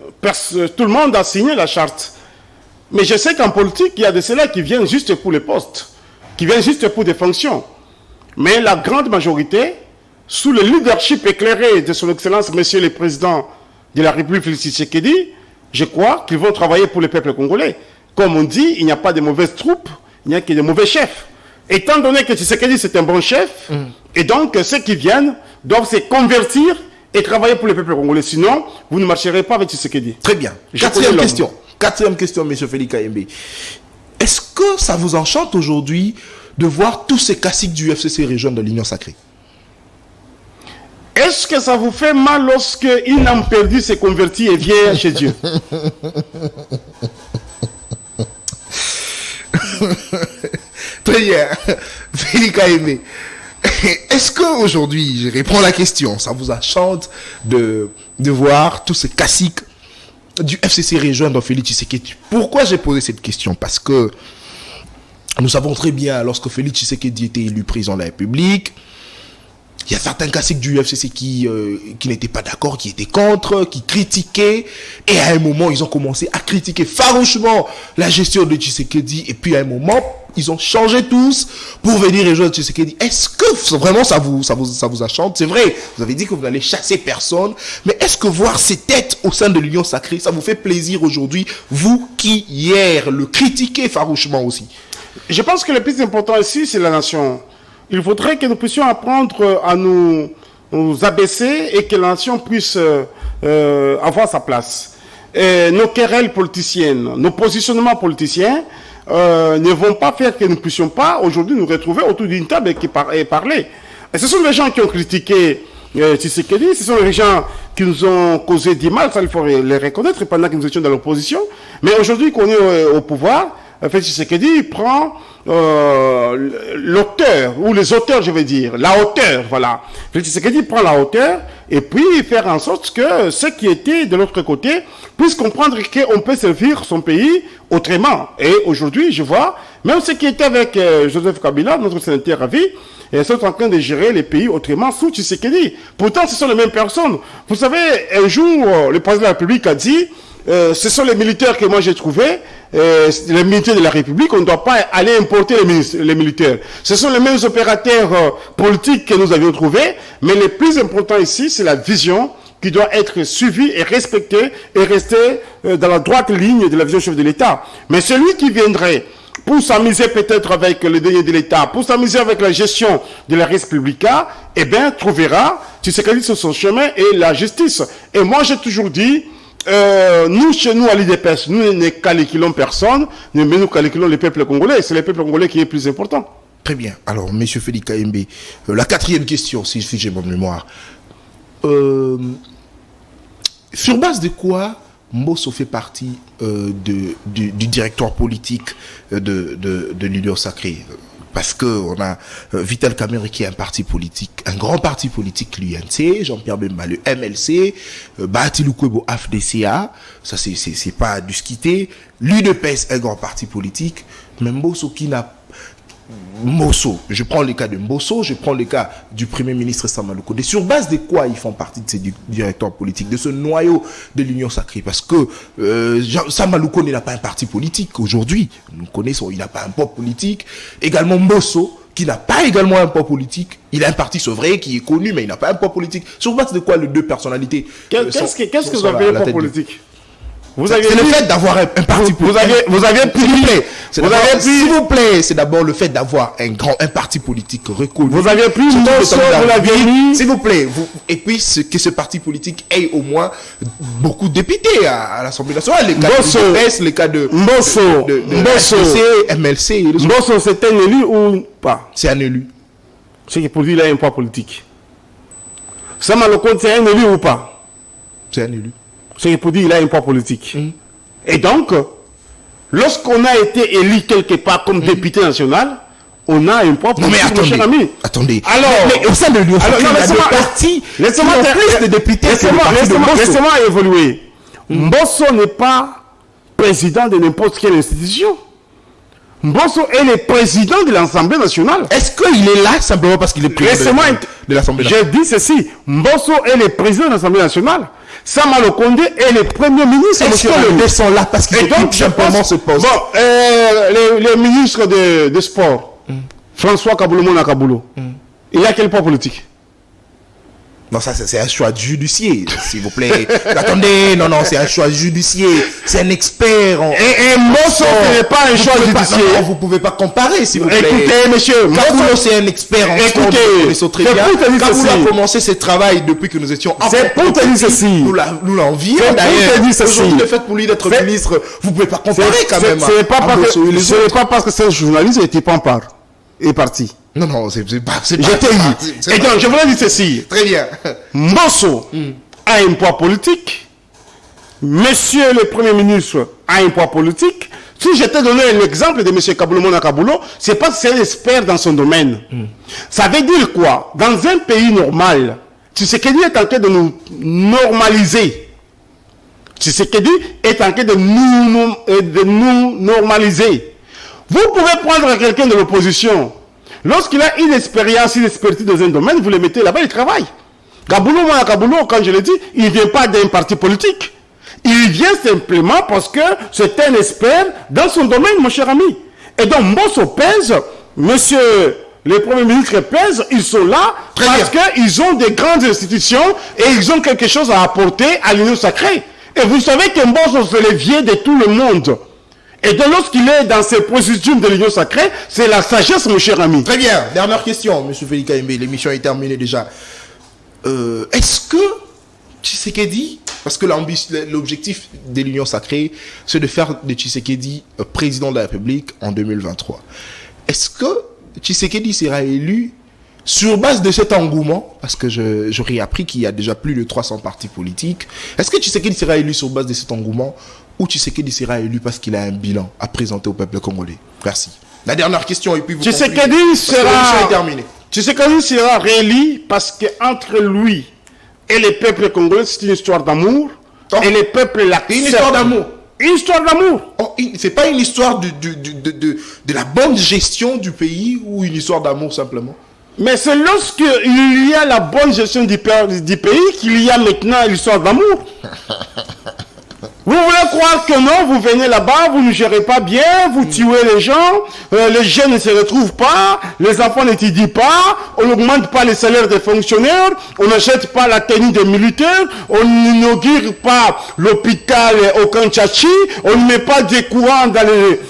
B: tout le monde a signé la charte. Mais je sais qu'en politique, il y a de ceux-là qui viennent juste pour les postes, qui viennent juste pour des fonctions. Mais la grande majorité, sous le leadership éclairé de son Excellence, Monsieur le Président de la République, Félix Tshisekedi, je crois qu'ils vont travailler pour le peuple congolais. Comme on dit, il n'y a pas de mauvaises troupes, il n'y a que de mauvais chefs. Étant donné que Tshisekedi c'est un bon chef, et donc ceux qui viennent doivent se convertir et travailler pour le peuple congolais. Sinon, vous ne marcherez pas avec Tshisekedi.
A: Très bien. Quatrième question, M. Félix Kayembe. Est-ce que ça vous enchante aujourd'hui de voir tous ces classiques du FCC rejoindre l'Union sacrée?
B: Est-ce que ça vous fait mal lorsque une âme perdue s'est convertie et vient chez Dieu?
A: Très bien. Félix Kayembe. Est-ce qu'aujourd'hui, je réponds à la question, ça vous enchante de voir tous ces classiques du FCC rejoindre Félix Tshisekedi? Pourquoi j'ai posé cette question? Parce que nous savons très bien, lorsque Félix Tshisekedi était élu président de la République, il y a certains classiques du FCC qui n'étaient pas d'accord, qui étaient contre, qui critiquaient. Et à un moment, ils ont commencé à critiquer farouchement la gestion de Tshisekedi. Et puis à un moment, ils ont changé tous pour venir rejoindre Tshisekedi. Est-ce que vraiment ça vous enchante? C'est vrai, vous avez dit que vous n'allez chasser personne. Mais est-ce que voir ces têtes au sein de l'Union sacrée, ça vous fait plaisir aujourd'hui, vous qui hier le critiquez farouchement aussi?
B: Je pense que le plus important ici, c'est la nation. Il faudrait que nous puissions apprendre à nous abaisser et que la nation puisse avoir sa place. Et nos querelles politiciennes, nos positionnements politiciens ne vont pas faire que nous ne puissions pas aujourd'hui nous retrouver autour d'une table et parler. Et ce sont les gens qui ont critiqué Tshisekedi, ce sont les gens qui nous ont causé du mal, ça il faut les reconnaître pendant que nous étions dans l'opposition. Mais aujourd'hui qu'on est au pouvoir, Félix Tshisekedi prend l'auteur, ou les auteurs, je veux dire, la hauteur, voilà. Félix Tshisekedi prend la hauteur et puis faire en sorte que ceux qui étaient de l'autre côté puissent comprendre qu'on peut servir son pays autrement. Et aujourd'hui, je vois, même ceux qui étaient avec Joseph Kabila, notre sénateur à vie, ils sont en train de gérer les pays autrement sous Tshisekedi. Pourtant, ce sont les mêmes personnes. Vous savez, un jour, le président de la République a dit, ce sont les militaires que moi j'ai trouvés, les militaires de la République, on ne doit pas aller importer les militaires. Ce sont les mêmes opérateurs politiques que nous avions trouvés, mais le plus important ici, c'est la vision qui doit être suivie et respectée et rester dans la droite ligne de la vision chef de l'État. Mais celui qui viendrait pour s'amuser peut-être avec le denier de l'État, pour s'amuser avec la gestion de la République, eh bien, trouvera Tshisekedi sur son chemin et la justice. Et moi, j'ai toujours dit, nous, chez nous, à l'IDPS, nous ne calculons personne, mais nous calculons le peuple congolais. C'est le peuple congolais qui est plus important.
A: Très bien. Alors, M. Félix Kayembe, la quatrième question, si j'ai bonne mémoire. Sur base de quoi Mbosso fait partie du directoire politique de l'Union sacrée? Parce qu'on a Vital Kamerhe qui est un parti politique, un grand parti politique, l'UNC, Jean-Pierre Bemba, le MLC, Bahati Lukwebo, AFDCA, ça c'est pas à discuter. L'UDPS, un grand parti politique, mais Mbosso qui n'a... Mbosso, je prends le cas de Mbosso, je prends le cas du Premier ministre Sama Lukonde. Sur base de quoi ils font partie de ces directeurs politiques, de ce noyau de l'Union sacrée? Parce que Sama Lukonde n'a pas un parti politique aujourd'hui. Nous connaissons, il n'a pas un poids politique. Également Mbosso, qui n'a pas également un poids politique. Il a un parti, c'est vrai, qui est connu, mais il n'a pas un poids politique. Sur base de quoi les deux personnalités
B: Qu'est-ce que vous avez un poids politique?
A: C'est le fait d'avoir un parti politique. S'il vous plaît, c'est d'abord le fait d'avoir un parti politique reconnu.
B: Vous avez pris Mbosso, vous l'avez mis.
A: S'il vous plaît, et puis que ce parti politique ait au moins beaucoup de députés à l'Assemblée nationale. Les cas de l'UDPS, les cas de MLC.
B: Mbosso, c'est un élu ou pas?
A: C'est un élu.
B: C'est que pour lui, il a un poids politique. Sama Lukonde, c'est un élu ou pas?
A: C'est un élu.
B: C'est pour dire qu'il a un poids politique. Et donc, lorsqu'on a été élu quelque part comme député national, on a un poids politique, mon cher ami.
A: Attendez.
B: Alors,
A: mais au sein de l'Union sacrée, il y a des partis qui ont plus de députés que le parti de Mbosso.
B: Laissez-moi évoluer. Mbosso n'est pas président de n'importe quelle institution. Mbosso est le président de l'Assemblée nationale.
A: Est-ce qu'il est là simplement parce qu'il est président de l'Assemblée nationale?
B: J'ai dit ceci. Mbosso est le président de l'Assemblée nationale. Sama Lokonde est le premier ministre.
A: Est-ce que le descend là parce qu'il occupe simplement ce poste?
B: Bon, le ministre de sport, François Kaboulou Kaboulou, il a quel poids politique?
A: Non, ça c'est un choix judiciaire, s'il vous plaît. Attendez, non, c'est un choix judiciaire. C'est un expert.
B: Et Mbosso n'est pas un choix judiciaire.
A: Vous pouvez pas comparer, s'il vous plaît.
B: Écoutez, monsieur,
A: Kaboulou c'est un expert en sport.
B: Écoutez,
A: Kaboulou a commencé ses travaux depuis que nous étions.
B: C'est pour te dire ceci.
A: Nous l'envions d'ailleurs. Aujourd'hui, le fait pour lui d'être ministre, vous pouvez pas comparer quand même.
B: Ce n'est pas parce que c'est un journaliste qui prend part. Est parti.
A: Non, c'est pas.
B: Je t'ai dit. Et donc, je voulais dire ceci.
A: Très bien.
B: Mbosso a un poids politique. Monsieur le Premier ministre a un poids politique. Si je t'ai donné l'exemple de monsieur Kaboulou Kaboulou, c'est parce que c'est un expert dans son domaine. Ça veut dire quoi? Dans un pays normal, Tshisekedi est en train de nous normaliser. Tshisekedi est en train de nous normaliser. Vous pouvez prendre quelqu'un de l'opposition. Lorsqu'il a une expérience, une expertise dans un domaine, vous le mettez là-bas, il travaille. Kaboulou, quand je l'ai dit, il ne vient pas d'un parti politique. Il vient simplement parce que c'est un expert dans son domaine, mon cher ami. Et donc, Mbosso pèse, monsieur le Premier ministre pèse, ils sont là parce qu'ils ont des grandes institutions et ils ont quelque chose à apporter à l'Union sacrée. Et vous savez que Mbosso, c'est le vieux de tout le monde. Et donc, lorsqu'il est dans ces procédures de l'Union sacrée, c'est la sagesse, mon cher ami.
A: Très bien. Dernière question, M. Félix Kaimbe. L'émission est terminée déjà. Est-ce que Tshisekedi, parce que l'objectif de l'Union sacrée, c'est de faire de Tshisekedi président de la République en 2023. Est-ce que Tshisekedi sera élu sur base de cet engouement, parce que j'aurais appris qu'il y a déjà plus de 300 partis politiques, est-ce que Tshisekedi sera élu sur base de cet engouement ou Tshisekedi sera élu parce qu'il a un bilan à présenter au peuple congolais? Merci. La dernière question et puis vous
B: Tshisekedi sera réélu parce qu'entre lui et le peuple congolais, c'est une histoire d'amour. Et le peuple l'accepte.
A: Une histoire d'amour.
B: Une histoire d'amour.
A: C'est pas une histoire de la bonne gestion du pays ou une histoire d'amour simplement?
B: Mais c'est lorsqu'il y a la bonne gestion du pays qu'il y a maintenant l'histoire d'amour. Vous voulez croire que non, vous venez là-bas, vous ne gérez pas bien, vous tuez les gens, les jeunes ne se retrouvent pas, les enfants n'étudient pas, on n'augmente pas les salaires des fonctionnaires, on n'achète pas la tenue des militaires, on n'inaugure pas l'hôpital au Kanchachi, on ne met pas des courants dans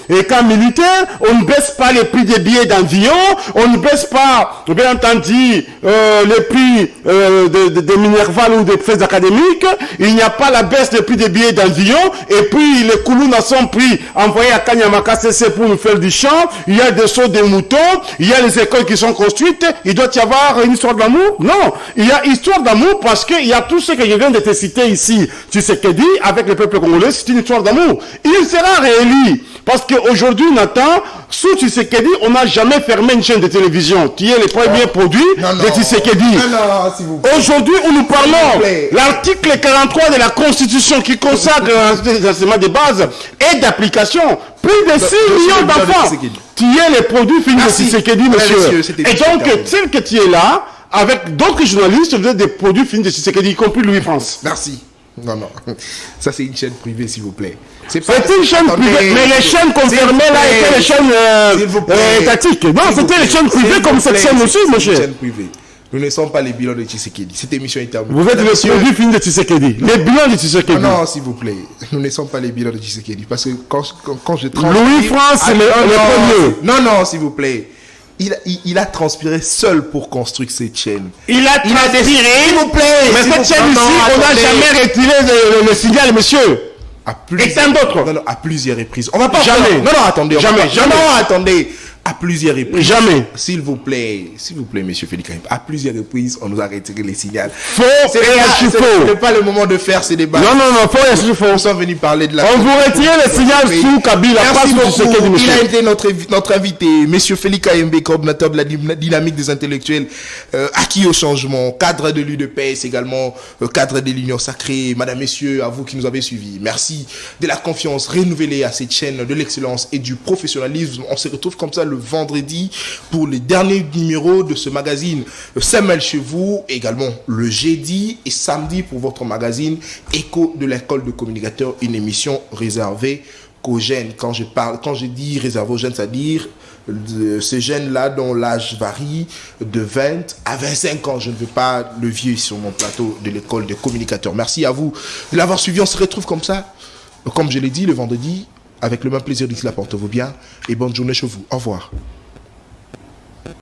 B: les camps militaires, on ne baisse pas les prix des billets d'avion, on ne baisse pas, bien entendu, les prix des Minerval ou des frais académiques, il n'y a pas la baisse des prix des billets d'avion. Et puis les Koulouna sont pris, envoyés à Kanyamaka CC pour nous faire du champ. Il y a des sauts de moutons, il y a les écoles qui sont construites. Il doit y avoir une histoire d'amour? Non, il y a histoire d'amour parce qu'il y a tout ce que je viens de te citer ici. Tu sais que dit avec le peuple congolais, c'est une histoire d'amour. Il sera réélu parce qu'aujourd'hui, Nathan, sous Tshisekedi, on n'a jamais fermé une chaîne de télévision qui est le premier produit de Tshisekedi. Aujourd'hui, où nous parlons, l'article 43 de la Constitution qui consacre l'enseignement de base et d'application, plus de 6 millions d'enfants qui est le produit fini de Tshisekedi, monsieur. Et donc, tel que tu es là, avec d'autres journalistes, vous êtes des produits finis de Tshisekedi, y compris Louis France.
A: Merci. Non. Ça, c'est une chaîne privée, s'il vous plaît.
B: C'est une chaîne privée, mais les chaînes confirmées là étaient les chaînes étatiques. Non, c'était les chaînes privées comme cette chaîne aussi, monsieur.
A: Chaîne privée. Nous ne sommes pas les bilans de Tshisekedi. Cette émission est terminée.
B: Vous êtes le produit fini de Tshisekedi. Les bilans de Tshisekedi.
A: Non, s'il vous plaît. Nous ne sommes pas les bilans de Tshisekedi. Parce que quand je transpire...
B: Louis France, c'est le premier.
A: Non, s'il vous plaît. Il a transpiré seul pour construire cette chaîne.
B: Il a transpiré.
A: S'il vous plaît.
B: Mais cette chaîne ici, on n'a jamais retiré le signal, monsieur.
A: À plusieurs reprises. On va pas.
B: Jamais.
A: Non, attendez.
B: Jamais.
A: Non, attendez. À plusieurs reprises.
B: Jamais.
A: S'il vous plaît, monsieur Félix Kayembe, à plusieurs reprises, on nous a retiré les signaux.
B: Faux et faux.
A: Ce n'est pas le moment de faire ces débats.
B: Non, faux et faux.
A: Nous sommes venus parler de la...
B: On vous retire les signaux sous Kabila.
A: Merci beaucoup. Il a été notre invité, monsieur Félix Kayembe, coordinateur de la dynamique des intellectuels, acquis au changement, cadre de l'UDPS également, cadre de l'Union sacrée. Madame, messieurs, à vous qui nous avez suivis, merci de la confiance renouvelée à cette chaîne, de l'excellence et du professionnalisme. On se retrouve comme ça le vendredi pour les derniers numéros de ce magazine Semelle chez vous, également le jeudi et samedi pour votre magazine Écho de l'école de communicateurs, une émission réservée qu'aux jeunes. Quand je dis réservé aux jeunes, c'est-à-dire ces jeunes-là dont l'âge varie de 20 à 25 ans. Je ne veux pas le vieux sur mon plateau de l'école de communicateurs. Merci à vous de l'avoir suivi. On se retrouve comme ça, comme je l'ai dit, le vendredi, avec le même plaisir. D'ici là, portez-vous bien et bonne journée chez vous. Au revoir.